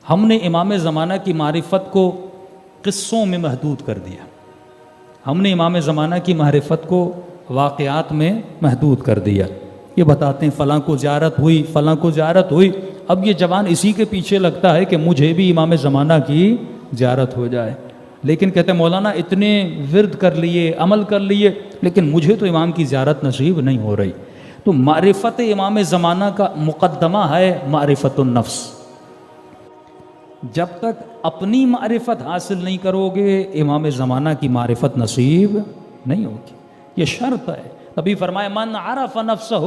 ہم نے امام زمانہ کی معرفت کو قصوں میں محدود کر دیا. ہم نے امام زمانہ کی معرفت کو واقعات میں محدود کر دیا. یہ بتاتے ہیں فلاں کو زیارت ہوئی، فلاں کو زیارت ہوئی. اب یہ جوان اسی کے پیچھے لگتا ہے کہ مجھے بھی امام زمانہ کی زیارت ہو جائے. لیکن کہتے ہیں مولانا اتنے ورد کر لیے، عمل کر لیے، لیکن مجھے تو امام کی زیارت نصیب نہیں ہو رہی. تو معرفت امام زمانہ کا مقدمہ ہے معرفت النفس. جب تک اپنی معرفت حاصل نہیں کرو گے امام زمانہ کی معرفت نصیب نہیں ہوگی. یہ شرط ہے. تبھی فرمایا من عرف نفسہ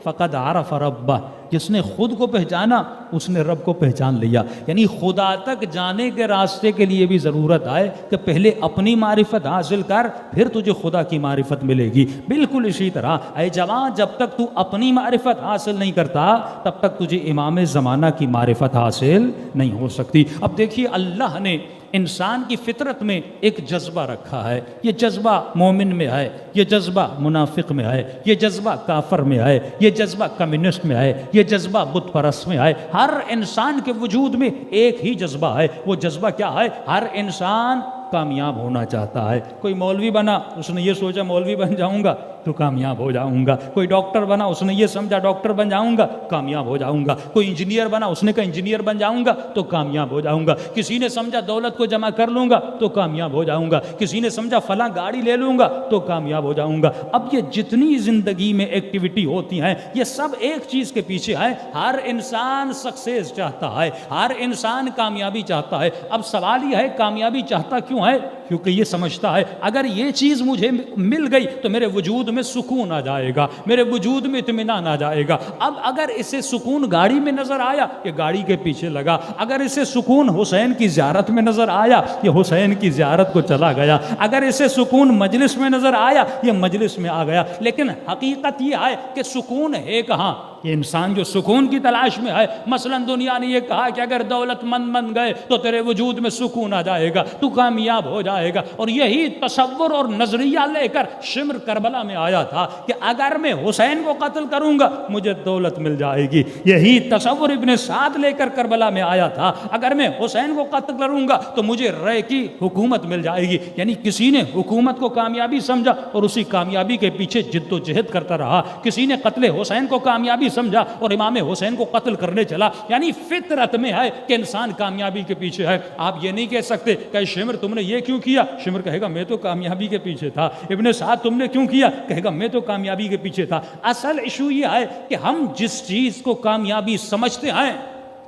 فقد عرف ربہ. جس نے خود کو پہچانا اس نے رب کو پہچان لیا. یعنی خدا تک جانے کے راستے کے لیے بھی ضرورت ہے کہ پہلے اپنی معرفت حاصل کر، پھر تجھے خدا کی معرفت ملے گی. بالکل اسی طرح اے جوان، جب تک تو اپنی معرفت حاصل نہیں کرتا تب تک تجھے امام زمانہ کی معرفت حاصل نہیں ہو سکتی. اب دیکھیے اللہ نے انسان کی فطرت میں ایک جذبہ رکھا ہے. یہ جذبہ مومن میں ہے، یہ جذبہ منافق میں ہے، یہ جذبہ کافر میں ہے، یہ جذبہ کمیونسٹ میں ہے، یہ جذبہ بت پرست میں ہے. ہر انسان کے وجود میں ایک ہی جذبہ ہے. وہ جذبہ کیا ہے؟ ہر انسان کامیاب ہونا چاہتا ہے. کوئی مولوی بنا، اس نے یہ سوچا مولوی بن جاؤں گا تو کامیاب ہو جاؤں گا. کوئی ڈاکٹر بنا، اس نے یہ سمجھا ڈاکٹر بن جاؤں گا کامیاب ہو جاؤں گا. کوئی انجینئر بنا، اس نے کہا انجینئر بن جاؤں گا تو کامیاب ہو جاؤں گا. کسی نے سمجھا دولت کو جمع کر لوں گا تو کامیاب ہو جاؤں گا. کسی نے سمجھا فلاں گاڑی لے لوں گا تو کامیاب ہو جاؤں گا. اب یہ جتنی زندگی میں ایکٹیویٹی ہوتی ہیں یہ سب ایک چیز کے پیچھے ہے. ہر انسان سکسیس چاہتا ہے، ہر انسان کامیابی چاہتا ہے. اب سوال یہ ہے کامیابی چاہتا کیوں ہے؟ کیونکہ یہ سمجھتا ہے اگر یہ چیز مجھے مل گئی تو میرے وجود میں سکون آ جائے گا، میرے وجود میں اطمینان آ جائے گا. اب اگر اسے سکون گاڑی میں نظر آیا یہ گاڑی کے پیچھے لگا. اگر اسے سکون حسین کی زیارت میں نظر آیا یہ حسین کی زیارت کو چلا گیا. اگر اسے سکون مجلس میں نظر آیا یہ مجلس میں آ گیا. لیکن حقیقت یہ ہے کہ سکون ہے کہاں؟ یہ انسان جو سکون کی تلاش میں ہے. مثلا دنیا نے یہ کہا کہ اگر دولت مند بن گئے تو تیرے وجود میں سکون آ جائے گا، تو کامیاب ہو جائے گا. اور یہی تصور اور نظریہ لے کر شمر کربلا میں آیا تھا کہ اگر میں حسین کو قتل کروں گا مجھے دولت مل جائے گی. یہی تصور ابن سعد لے کر کربلا میں آیا تھا، اگر میں حسین کو قتل کروں گا تو مجھے رے کی حکومت مل جائے گی. یعنی کسی نے حکومت کو کامیابی سمجھا اور اسی کامیابی کے پیچھے جد و جہد کرتا رہا. کسی نے قتل حسین کو کامیابی سمجھا اور امام حسین کو قتل کرنے چلا. یعنی فطرت میں ہے کہ انسان کامیابی کے پیچھے ہے. آپ یہ نہیں کہہ سکتے کہ شمر تم نے یہ کیوں کیا؟ شمر کہے گا میں تو کامیابی کے پیچھے تھا. ابن سعد تم نے کیوں کیا؟ کہے گا میں تو کامیابی کے پیچھے تھا. اصل ایشو یہ ہے کہ ہم جس چیز کو کامیابی سمجھتے ہیں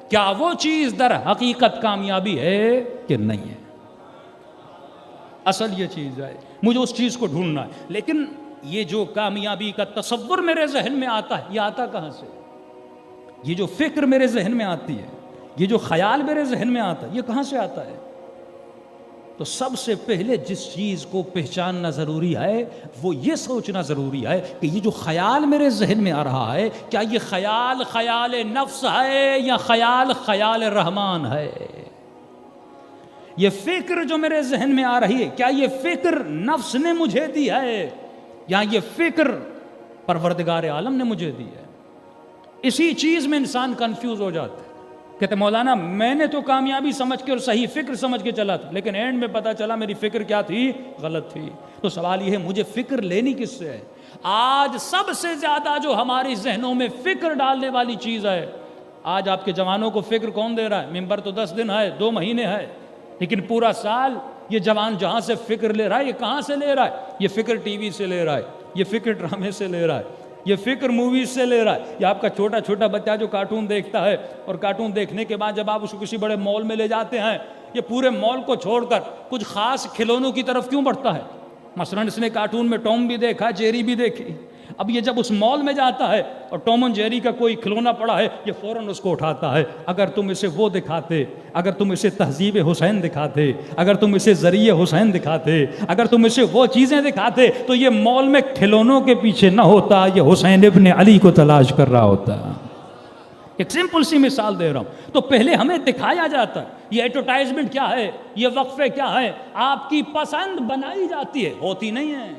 کیا وہ چیز در حقیقت کامیابی ہے کہ نہیں ہے. اصل یہ چیز ہے، مجھے اس چیز کو ڈھونڈنا ہے. لیکن یہ جو کامیابی کا تصور میرے ذہن میں آتا ہے یہ آتا کہاں سے؟ یہ جو فکر میرے ذہن میں آتی ہے، یہ جو خیال میرے ذہن میں آتا ہے یہ کہاں سے آتا ہے؟ تو سب سے پہلے جس چیز کو پہچاننا ضروری ہے وہ یہ سوچنا ضروری ہے کہ یہ جو خیال میرے ذہن میں آ رہا ہے کیا یہ خیال خیال نفس ہے یا خیال خیال رحمان ہے؟ یہ فکر جو میرے ذہن میں آ رہی ہے کیا یہ فکر نفس نے مجھے دی ہے یا یہ فکر پروردگار عالم نے مجھے دی ہے؟ اسی چیز میں انسان کنفیوز ہو جاتا ہے. کہتے مولانا میں نے تو کامیابی سمجھ کے اور صحیح فکر سمجھ کے چلا تھا لیکن اینڈ میں پتا چلا میری فکر کیا تھی؟ غلط تھی. تو سوال یہ ہے مجھے فکر لینی کس سے ہے؟ آج سب سے زیادہ جو ہماری ذہنوں میں فکر ڈالنے والی چیز ہے، آج آپ کے جوانوں کو فکر کون دے رہا ہے؟ ممبر تو 10 دن ہے، 2 مہینے ہے، لیکن پورا سال یہ جوان جہاں سے فکر لے رہا ہے یہ کہاں سے لے رہا ہے؟ یہ فکر ٹی وی سے لے رہا ہے، یہ فکر ڈرامے سے لے رہا ہے، یہ فکر موویز سے لے رہا ہے. یہ آپ کا چھوٹا چھوٹا بچہ جو کارٹون دیکھتا ہے اور کارٹون دیکھنے کے بعد جب آپ اس کو کسی بڑے مال میں لے جاتے ہیں یہ پورے مال کو چھوڑ کر کچھ خاص کھلونوں کی طرف کیوں بڑھتا ہے؟ مثلا اس نے کارٹون میں ٹام بھی دیکھا، جیری بھی دیکھی. اب یہ جب اس مال میں جاتا ہے اور ٹام اینڈ جیری کا کوئی کھلونا پڑا ہے یہ فوراً اس کو اٹھاتا ہے. اگر تم اسے وہ دکھاتے، اگر تم اسے تہذیب حسین دکھاتے، اگر تم اسے ذریعہ حسین دکھاتے، اگر تم اسے وہ چیزیں دکھاتے تو یہ مال میں کھلونوں کے پیچھے نہ ہوتا، یہ حسین ابن علی کو تلاش کر رہا ہوتا. ایک سمپل سی مثال دے رہا ہوں. تو پہلے ہمیں دکھایا جاتا ہے یہ ایڈورٹائزمنٹ کیا ہے، یہ وقفے کیا ہے، آپ کی پسند بنائی جاتی ہے، ہوتی نہیں ہے.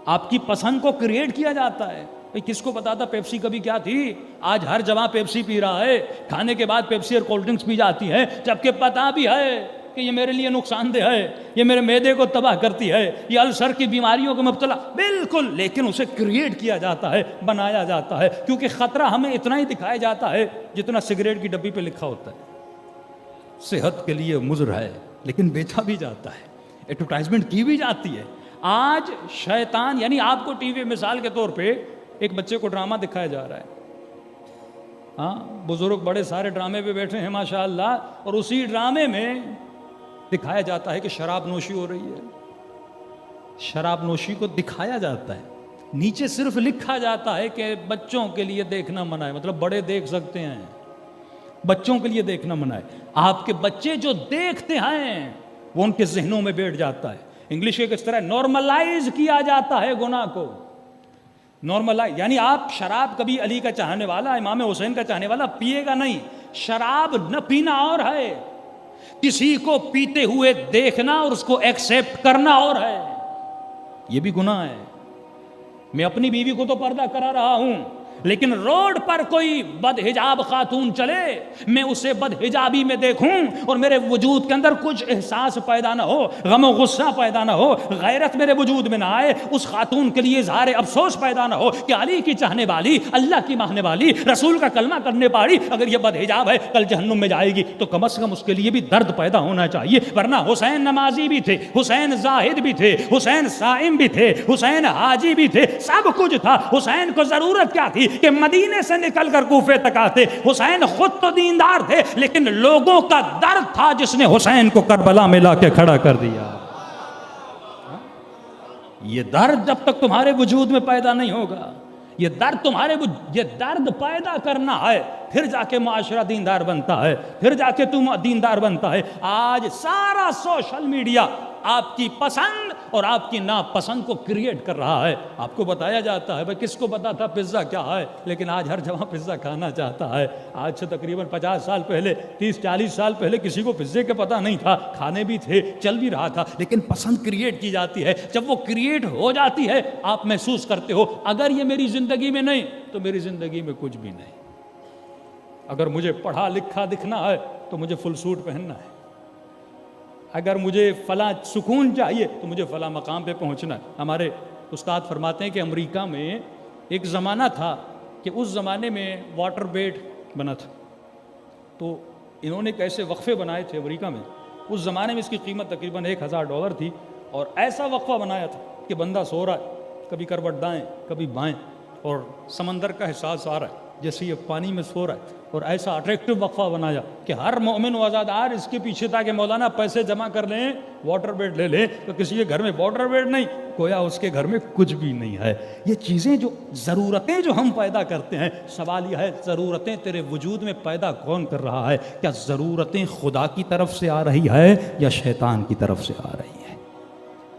آپ کی پسند کو کریٹ کیا جاتا ہے. کس کو پتا تھا پیپسی کبھی کیا تھی؟ آج ہر جوان پیپسی پی رہا ہے، کھانے کے بعد پیپسی اور کولڈ ڈرنکس پی جاتی ہے، جبکہ پتا بھی ہے کہ یہ میرے لیے نقصان دہ ہے، یہ میرے معدے کو تباہ کرتی ہے، یہ السر کی بیماریوں کو مبتلا، بالکل، لیکن اسے کریٹ کیا جاتا ہے، بنایا جاتا ہے، کیونکہ خطرہ ہمیں اتنا ہی دکھایا جاتا ہے جتنا سگریٹ کی ڈبی پہ لکھا ہوتا ہے۔ صحت کے لیے مضر ہے لیکن بیچا بھی جاتا ہے، ایڈورٹائزمنٹ کی بھی جاتی ہے۔ آج شیطان، یعنی آپ کو ٹی وی مثال کے طور پہ ایک بچے کو ڈرامہ دکھایا جا رہا ہے، ہاں بزرگ بڑے سارے ڈرامے پہ بیٹھے ہیں ماشاءاللہ، اور اسی ڈرامے میں دکھایا جاتا ہے کہ شراب نوشی ہو رہی ہے، شراب نوشی کو دکھایا جاتا ہے، نیچے صرف لکھا جاتا ہے کہ بچوں کے لیے دیکھنا منع ہے، مطلب بڑے دیکھ سکتے ہیں، بچوں کے لیے دیکھنا منع ہے۔ آپ کے بچے جو دیکھتے ہیں وہ ان کے ذہنوں میں بیٹھ جاتا ہے۔ انگلش ایک اس طرح نارملائز کیا جاتا ہے گناہ کو، نارملائز، یعنی آپ شراب کبھی علی کا چاہنے والا، امام حسین کا چاہنے والا پیے گا نہیں، شراب نہ پینا اور ہے، کسی کو پیتے ہوئے دیکھنا اور اس کو ایکسیپٹ کرنا اور ہے، یہ بھی گناہ ہے۔ میں اپنی بیوی کو تو پردہ کرا رہا ہوں، لیکن روڈ پر کوئی بد حجاب خاتون چلے، میں اسے بد حجابی میں دیکھوں اور میرے وجود کے اندر کچھ احساس پیدا نہ ہو، غم و غصہ پیدا نہ ہو، غیرت میرے وجود میں نہ آئے، اس خاتون کے لیے اظہار افسوس پیدا نہ ہو کہ علی کی چاہنے والی، اللہ کی ماننے والی، رسول کا کلمہ کرنے والی اگر یہ بد حجاب ہے کل جہنم میں جائے گی، تو کم از کم اس کے لیے بھی درد پیدا ہونا چاہیے۔ ورنہ حسین نمازی بھی تھے، حسین زاہد بھی تھے، حسین صائم بھی تھے، حسین حاجی بھی تھے، سب کچھ تھا۔ حسین کو ضرورت کیا تھی کہ مدینے سے نکل کر کوفے تک آتے؟ حسین خود تو دیندار تھے، لیکن لوگوں کا درد تھا جس نے حسین کو کربلا میں لا کے کھڑا کر دیا۔ یہ درد جب تک تمہارے وجود میں پیدا نہیں ہوگا، یہ درد یہ درد پیدا کرنا ہے، پھر جا کے معاشرہ دیندار بنتا ہے، پھر جا کے تم دیندار بنتا ہے۔ آج سارا سوشل میڈیا آپ کی پسند اور آپ کی ناپسند کو کریٹ کر رہا ہے۔ آپ کو بتایا جاتا ہے، بھائی کس کو پتا تھا پزا کیا ہے، لیکن آج ہر جگہ پزا کھانا چاہتا ہے۔ آج سے تقریباً 50 سال پہلے، 30-40 سال پہلے کسی کو پزے کا پتہ نہیں تھا، کھانے بھی تھے، چل بھی رہا تھا، لیکن پسند کریٹ کی جاتی ہے۔ جب وہ کریٹ ہو جاتی ہے آپ محسوس کرتے ہو اگر یہ میری زندگی میں نہیں تو میری زندگی میں کچھ بھی نہیں۔ اگر مجھے پڑھا لکھا دکھنا ہے تو مجھے فل سوٹ پہننا ہے، اگر مجھے فلاں سکون چاہیے تو مجھے فلاں مقام پہ پہنچنا ہے۔ ہمارے استاد فرماتے ہیں کہ امریکہ میں ایک زمانہ تھا کہ اس زمانے میں واٹر بیڈ بنا تھا، تو انہوں نے کیسے وقفے بنائے تھے امریکہ میں، اس زمانے میں اس کی قیمت تقریباً $1000 تھی، اور ایسا وقفہ بنایا تھا کہ بندہ سو رہا ہے، کبھی کروٹ دائیں کبھی بائیں، اور سمندر کا احساس آ رہا ہے جیسے یہ پانی میں سو رہا ہے، اور ایسا اٹریکٹیو وقفہ بنایا کہ ہر مومن و آزادار اس کے پیچھے تھا کہ مولانا پیسے جمع کر لیں، واٹر بیڈ لے لیں، تو کسی کے گھر میں واٹر بیڈ نہیں، گویا اس کے گھر میں کچھ بھی نہیں ہے۔ یہ چیزیں جو ضرورتیں جو ہم پیدا کرتے ہیں، سوال یہ ہے ضرورتیں تیرے وجود میں پیدا کون کر رہا ہے؟ کیا ضرورتیں خدا کی طرف سے آ رہی ہے یا شیطان کی طرف سے آ رہی ہے؟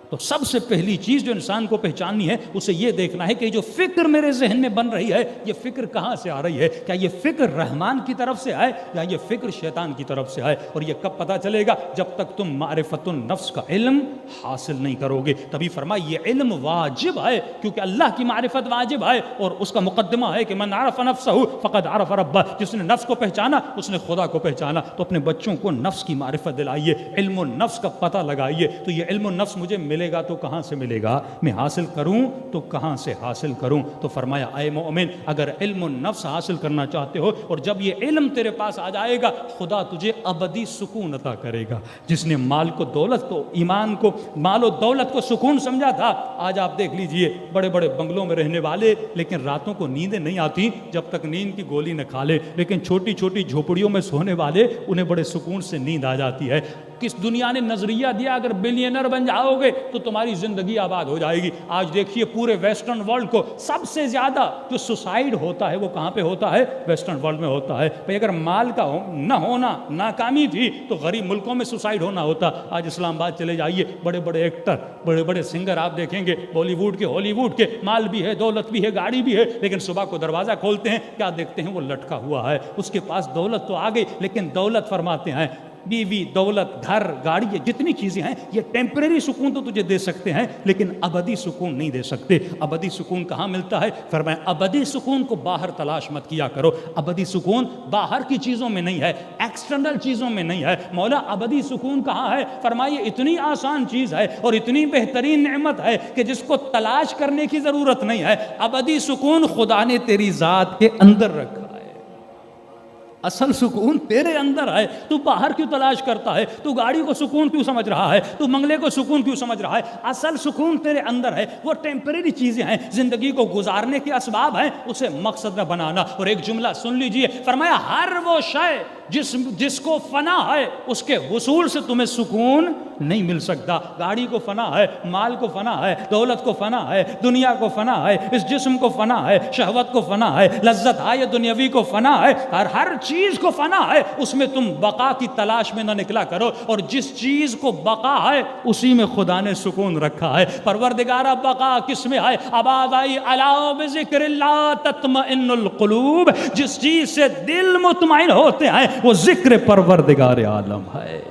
تو سب سے پہلی چیز جو انسان کو پہچاننی ہے اسے یہ دیکھنا ہے کہ جو فکر میرے ذہن میں بن رہی ہے یہ فکر کہاں سے آ رہی ہے؟ کیا یہ فکر رحمان کی طرف سے آئے یا یہ فکر شیطان کی طرف سے آئے؟ اور یہ کب پتہ چلے گا؟ جب تک تم معرفت النفس کا علم حاصل نہیں کرو گے۔ تبھی فرمایا یہ علم واجب ہے، کیونکہ اللہ کی معرفت واجب ہے، اور اس کا مقدمہ ہے کہ من عرف نفسہ فقد عرف ربہ، جس نے نفس کو پہچانا اس نے خدا کو پہچانا۔ تو اپنے بچوں کو نفس کی معرفت دلائیے، علم النفس کا پتہ لگائیے۔ تو یہ علم النفس مجھے ملے گا تو کہاں سے ملے گا؟ میں حاصل کروں تو کہاں سے حاصل کروں؟ تو فرمایا اے مومن، اگر علم النفس حاصل کرنا چاہتے ہو، اور جب یہ علم تیرے پاس آ جائے گا خدا تجھے ابدی سکون عطا کرے گا۔ جس نے مال کو دولت کو، ایمان کو، مال و دولت کو سکون سمجھا تھا، آج آپ دیکھ لیجئے بڑے بڑے بنگلوں میں رہنے والے، لیکن راتوں کو نیندیں نہیں آتی جب تک نیند کی گولی نہ کھا لے، لیکن چھوٹی چھوٹی جھوپڑیوں میں سونے والے انہیں بڑے سکون سے نیند آ جاتی ہے۔ کس دنیا نے نظریہ دیا اگر بلینئر بن جاؤ گے تو تمہاری زندگی آباد ہو جائے گی۔ آج دیکھیے پورے ویسٹرن ورلڈ کو سب سے زیادہ جو سوسائیڈ ہوتا ہے وہ کہاں پہ ہوتا ہے؟ ویسٹرن ورلڈ میں ہوتا ہے۔ بھئی اگر مال کا نہ ہونا ناکامی تھی تو غریب ملکوں میں سوسائیڈ ہونا ہوتا۔ آج اسلام آباد چلے جائیے، بڑے بڑے ایکٹر، بڑے بڑے سنگر آپ دیکھیں گے، بالی ووڈ کے، ہالی ووڈ کے، مال بھی ہے، دولت بھی ہے، گاڑی بھی ہے، لیکن صبح کو دروازہ کھولتے ہیں کیا دیکھتے ہیں؟ وہ لٹکا ہوا ہے۔ اس کے پاس دولت تو آ گئی، لیکن دولت فرماتے ہیں بیوی، دولت، گھر، گاڑی، یہ جتنی چیزیں ہیں یہ ٹیمپریری سکون تو تجھے دے سکتے ہیں لیکن ابدی سکون نہیں دے سکتے۔ ابدی سکون کہاں ملتا ہے؟ فرمایا ابدی سکون کو باہر تلاش مت کیا کرو، ابدی سکون باہر کی چیزوں میں نہیں ہے، ایکسٹرنل چیزوں میں نہیں ہے۔ مولا ابدی سکون کہاں ہے؟ فرمائیے اتنی آسان چیز ہے اور اتنی بہترین نعمت ہے کہ جس کو تلاش کرنے کی ضرورت نہیں ہے۔ ابدی سکون خدا نے تیری ذات کے اندر رکھا ہے، اصل سکون تیرے اندر ہے۔ تو باہر کیوں تلاش کرتا ہے؟ تو گاڑی کو سکون کیوں سمجھ رہا ہے؟ تو بنگلے کو سکون کیوں سمجھ رہا ہے؟ اصل سکون تیرے اندر ہے۔ وہ ٹیمپریری چیزیں ہیں، زندگی کو گزارنے کے اسباب ہیں، اسے مقصد نہ بنانا۔ اور ایک جملہ سن لیجئے، فرمایا ہر وہ شے جس کو فنا ہے اس کے حصول سے تمہیں سکون نہیں مل سکتا۔ گاڑی کو فنا ہے، مال کو فنا ہے، دولت کو فنا ہے، دنیا کو فنا ہے، اس جسم کو فنا ہے، شہوت کو فنا ہے، لذت ہے دنیاوی کو فنا ہے، ہر چیز کو فنا ہے۔ اس میں تم بقا کی تلاش میں نہ نکلا کرو، اور جس چیز کو بقا ہے اسی میں خدا نے سکون رکھا ہے۔ پروردگارہ بقا کس میں ہے؟ آواز آئی الا بذکر اللہ تطمئن القلوب، جس چیز سے دل مطمئن ہوتے ہیں وہ ذکر پروردگار عالم ہے۔